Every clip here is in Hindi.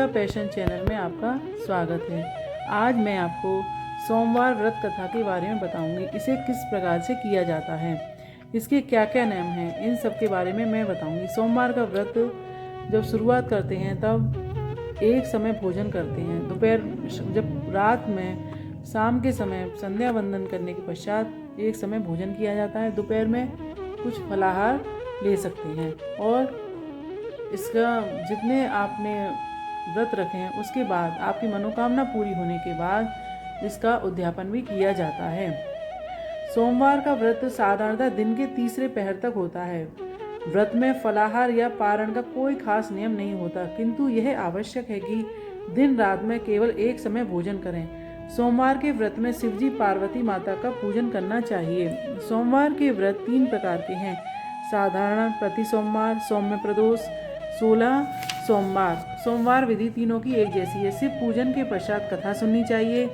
पैशन चैनल में आपका स्वागत है। आज मैं आपको सोमवार व्रत कथा के बारे में बताऊंगी। इसे किस प्रकार से किया जाता है, इसके क्या क्या नियम हैं, इन सब के बारे में मैं बताऊंगी। सोमवार का व्रत जब शुरुआत करते हैं तब एक समय भोजन करते हैं। दोपहर जब रात में शाम के समय संध्या वंदन करने के पश्चात एक समय भोजन किया जाता है। दोपहर में कुछ फलाहार ले सकते हैं और इसका जितने आपने व्रत रखे हैं उसके बाद आपकी मनोकामना पूरी होने के बाद इसका उद्यापन भी किया जाता है। सोमवार का व्रत साधारणतः दिन के तीसरे पहर तक होता है। व्रत में फलाहार या पारण का कोई खास नियम नहीं होता, किंतु यह आवश्यक है कि दिन रात में केवल एक समय भोजन करें। सोमवार के व्रत में शिवजी पार्वती माता का पूजन करना चाहिए। सोमवार के व्रत 3 प्रकार के हैं: साधारण, प्रति सोमवार, सौम्य प्रदोष, 16 सोमवार। सोमवार विधि तीनों की एक जैसी है। शिव पूजन के पश्चात कथा सुननी चाहिए।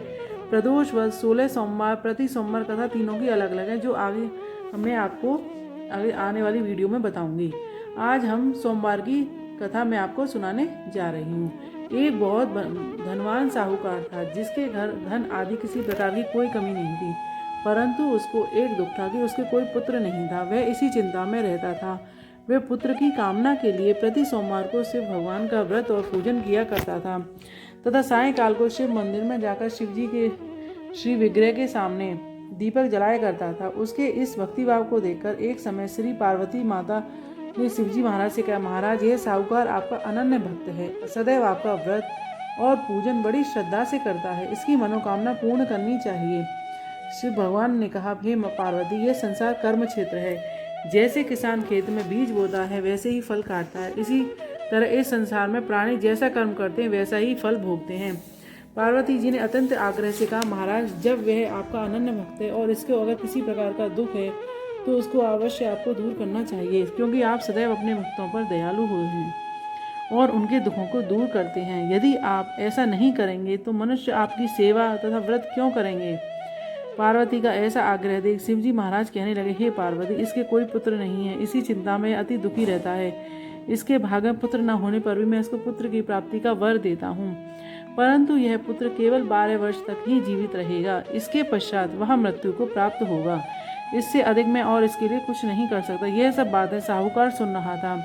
प्रदोष व 16 सोमवार, प्रति सोमवार कथा तीनों की अलग अलग है, जो आगे मैं आपको आगे आने वाली वीडियो में बताऊंगी। आज हम सोमवार की कथा मैं आपको सुनाने जा रही हूँ। एक बहुत धनवान साहूकार था, जिसके घर धन आदि किसी प्रकार की कोई कमी नहीं थी, परंतु उसको एक दुख था कि उसके कोई पुत्र नहीं था। वह इसी चिंता में रहता था। वह पुत्र की कामना के लिए प्रति सोमवार को शिव भगवान का व्रत और पूजन किया करता था तथा सायंकाल को शिव मंदिर में जाकर शिवजी के श्री विग्रह के सामने दीपक जलाया करता था। उसके इस भक्तिभाव को देखकर एक समय श्री पार्वती माता ने शिवजी महाराज से कहा, महाराज, यह साहूकार आपका अनन्य भक्त है, सदैव आपका व्रत और पूजन बड़ी श्रद्धा से करता है, इसकी मनोकामना पूर्ण करनी चाहिए। शिव भगवान ने कहा, हे पार्वती, यह संसार कर्म क्षेत्र है। जैसे किसान खेत में बीज बोता है वैसे ही फल काटता है, इसी तरह इस संसार में प्राणी जैसा कर्म करते हैं वैसा ही फल भोगते हैं। पार्वती जी ने अत्यंत आग्रह से कहा, महाराज, जब वह आपका अनन्य भक्त है और इसको अगर किसी प्रकार का दुख है तो उसको अवश्य आपको दूर करना चाहिए, क्योंकि आप सदैव अपने भक्तों पर दयालु हुए हैं और उनके दुखों को दूर करते हैं। यदि आप ऐसा नहीं करेंगे तो मनुष्य आपकी सेवा तथा व्रत क्यों करेंगे? पार्वती का ऐसा आग्रह देख शिवजी महाराज कहने लगे, हे पार्वती, इसके कोई पुत्र नहीं है, इसी चिंता में अति दुखी रहता है। इसके भाग में पुत्र न होने पर भी मैं इसको पुत्र की प्राप्ति का वर देता हूँ, परंतु यह पुत्र केवल 12 वर्ष तक ही जीवित रहेगा। इसके पश्चात वह मृत्यु को प्राप्त होगा। इससे अधिक मैं और इसके लिए कुछ नहीं कर सकता। यह सब बातें साहूकार सुन रहा था।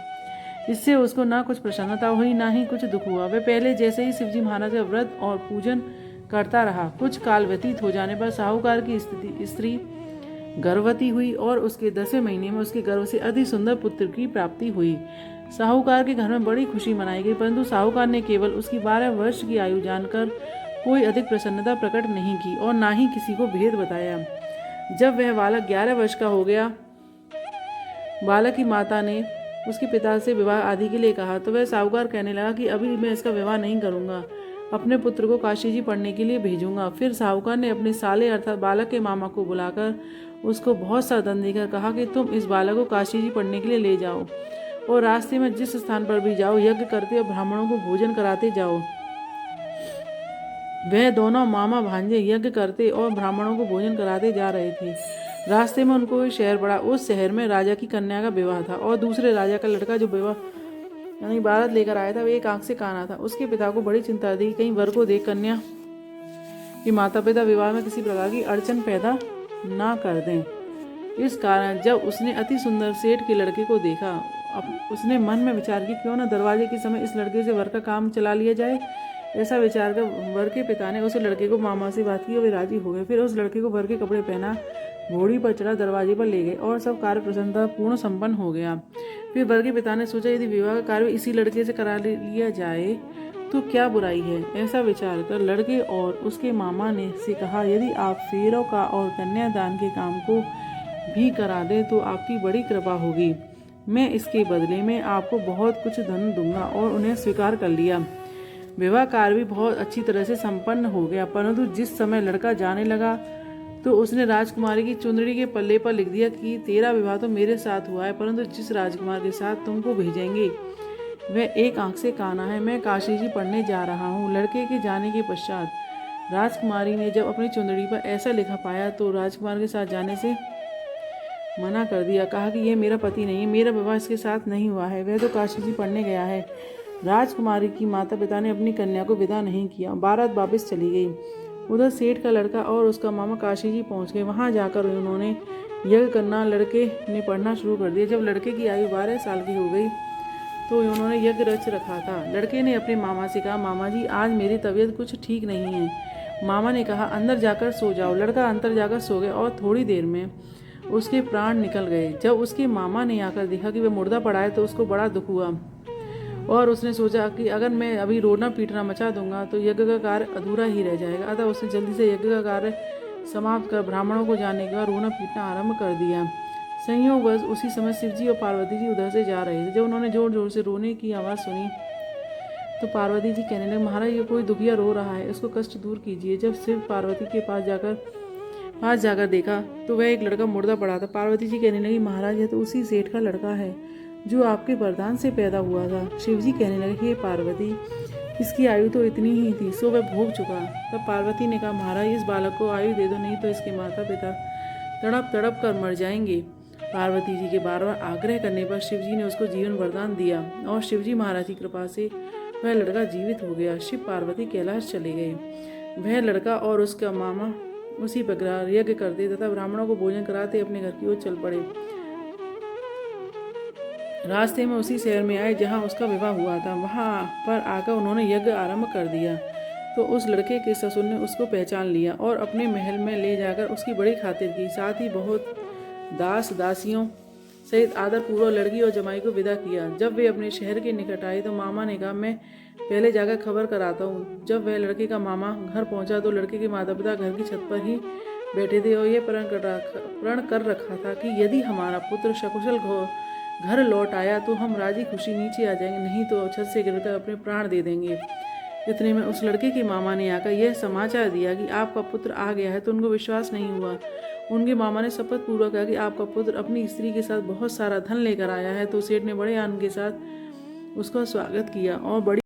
इससे उसको ना कुछ प्रसन्नता हुई, ना ही कुछ दुख हुआ। वह पहले जैसे ही शिवजी महाराज का व्रत और पूजन करता रहा। कुछ काल व्यतीत हो जाने पर साहूकार की स्त्री गर्भवती हुई और उसके 10वें महीने में उसके गर्भ से अति सुंदर पुत्र की प्राप्ति हुई। साहूकार के घर में बड़ी खुशी मनाई गई, परंतु साहूकार ने केवल उसकी 12 वर्ष की आयु जानकर कोई अधिक प्रसन्नता प्रकट नहीं की और ना ही किसी को भेद बताया। जब वह बालक 11 वर्ष का हो गया, बालक की माता ने उसके पिता से विवाह आदि के लिए कहा, तो वह साहूकार कहने लगा कि अभी मैं इसका विवाह नहीं करूंगा, अपने पुत्र को काशी जी पढ़ने के लिए भेजूंगा। फिर साहूकार ने अपने साले अर्थात बालक के मामा को बुलाकर उसको बहुत सा धन देकर कहा कि तुम इस बालक को काशी जी पढ़ने के लिए ले जाओ और रास्ते में जिस स्थान पर भी जाओ यज्ञ करते और ब्राह्मणों को भोजन कराते जाओ। वह दोनों मामा भांजे यज्ञ करते और ब्राह्मणों को भोजन कराते जा रहे थे। रास्ते में उनको एक शहर पड़ा। उस शहर में राजा की कन्या का विवाह था और दूसरे राजा का लड़का जो विवाह यानी बारात लेकर आया था, वह एक आंख से काना था। उसके पिता को बड़ी चिंता थी, कहीं वर को देख कन्या कि माता पिता विवाह में किसी प्रकार की अड़चन पैदा ना कर दें। इस कारण जब उसने अति सुंदर सेठ के लड़के को देखा, उसने मन में विचार किया, क्यों न दरवाजे के समय इस लड़के से वर का काम चला लिया जाए। ऐसा विचार कर वर के पिता ने उस लड़के को मामा से बात की और वे राजी हो गए। फिर उस लड़के को वर के कपड़े पहना, घोड़ी पर चढ़ा, दरवाजे पर ले गए और सब कार्य प्रसन्नता पूर्ण संपन्न हो गया। फिर वर के पिता ने सोचा, यदि विवाह का कार्य इसी लड़के से करा लिया जाए तो क्या बुराई है। ऐसा विचार कर लड़के और उसके मामा ने से कहा, यदि आप फेरों का और कन्यादान के काम को भी करा दें तो आपकी बड़ी कृपा होगी। मैं इसके बदले में आपको बहुत कुछ धन दूंगा। और उन्हें स्वीकार कर लिया। विवाह कार्य भी बहुत अच्छी तरह से संपन्न हो गया, परंतु जिस समय लड़का जाने लगा तो उसने राजकुमारी की चुंदड़ी के पल्ले पर लिख दिया कि तेरा विवाह तो मेरे साथ हुआ है, परंतु जिस राजकुमार के साथ तुमको भेजेंगे वह एक आंख से काना है। मैं काशी जी पढ़ने जा रहा हूँ। लड़के के जाने के पश्चात राजकुमारी ने जब अपनी चुंदड़ी पर ऐसा लिखा पाया तो राजकुमार के साथ जाने से मना कर दिया। कहा कि यह मेरा पति नहीं है, मेरा विवाह इसके साथ नहीं हुआ है, वह तो काशी जी पढ़ने गया है। राजकुमारी की माता पिता ने अपनी कन्या को विदा नहीं किया। बारात वापस चली गई। उधर सेठ का लड़का और उसका मामा काशी जी पहुंच गए। वहां जाकर उन्होंने यज्ञ करना लड़के ने पढ़ना शुरू कर दिया। जब लड़के की आयु 12 साल की हो गई तो उन्होंने यज्ञ रच रखा था। लड़के ने अपने मामा से कहा, मामा जी आज मेरी तबीयत कुछ ठीक नहीं है। मामा ने कहा, अंदर जाकर सो जाओ। लड़का अंदर जाकर सो गया और थोड़ी देर में उसके प्राण निकल गए। जब उसके मामा ने आकर देखा कि वह मुर्दा पड़ा है तो उसको बड़ा दुख हुआ और उसने सोचा कि अगर मैं अभी रोना पीटना मचा दूंगा तो यज्ञ का कार्य अधूरा ही रह जाएगा। अतः उसने जल्दी से यज्ञ का कार्य समाप्त कर ब्राह्मणों को जाने के बाद रोना पीटना आरंभ कर दिया। संयोगवश उसी समय शिवजी और पार्वती जी उधर से जा रहे थे। जब उन्होंने जोर जोर से रोने की आवाज़ सुनी तो पार्वती जी कहने लगे, महाराज ये कोई दुखिया रो रहा है, इसको कष्ट दूर कीजिए। जब शिव पार्वती के पास जाकर देखा तो वह एक लड़का मुर्दा पड़ा था। पार्वती जी कहने लगी, महाराज यह तो उसी सेठ का लड़का है जो आपके वरदान से पैदा हुआ था। शिवजी कहने लगे, हे पार्वती, इसकी आयु तो इतनी ही थी, सो वह भोग चुका। तब पार्वती ने कहा, महाराज इस बालक को आयु दे दो, नहीं तो इसके माता पिता तड़प तड़प कर मर जाएंगे। पार्वती जी के बार बार आग्रह करने पर शिवजी ने उसको जीवन वरदान दिया और शिवजी महाराज की कृपा से वह लड़का जीवित हो गया। शिव पार्वती कैलाश चले गए। वह लड़का और उसका मामा उसी प्रकार यज्ञ करते तथा ब्राह्मणों को भोजन कराते अपने घर की ओर चल पड़े। रास्ते में उसी शहर में आए जहाँ उसका विवाह हुआ था। वहाँ पर आकर उन्होंने यज्ञ आरंभ कर दिया तो उस लड़के के ससुर ने उसको पहचान लिया और अपने महल में ले जाकर उसकी बड़ी खातिर की। साथ ही बहुत दास दासियों सहित आदरपूर्वक लड़की और जमाई को विदा किया। जब वे अपने शहर के निकट आई तो मामा ने कहा, मैं पहले जाकर खबर कराता हूँ। जब वह लड़के का मामा घर पहुँचा तो लड़के के माता पिता घर की छत पर ही बैठे थे और यह प्रण कर रखा था कि यदि हमारा पुत्र सकुशल घर लौट आया तो हम राजी खुशी नीचे आ जाएंगे, नहीं तो छत से गिरकर अपने प्राण दे देंगे। इतने में उस लड़के के मामा ने आकर यह समाचार दिया कि आपका पुत्र आ गया है तो उनको विश्वास नहीं हुआ। उनके मामा ने शपथ पूर्वक कहा कि आपका पुत्र अपनी स्त्री के साथ बहुत सारा धन लेकर आया है। तो सेठ ने बड़े आनंद के साथ उसका स्वागत किया और बड़ी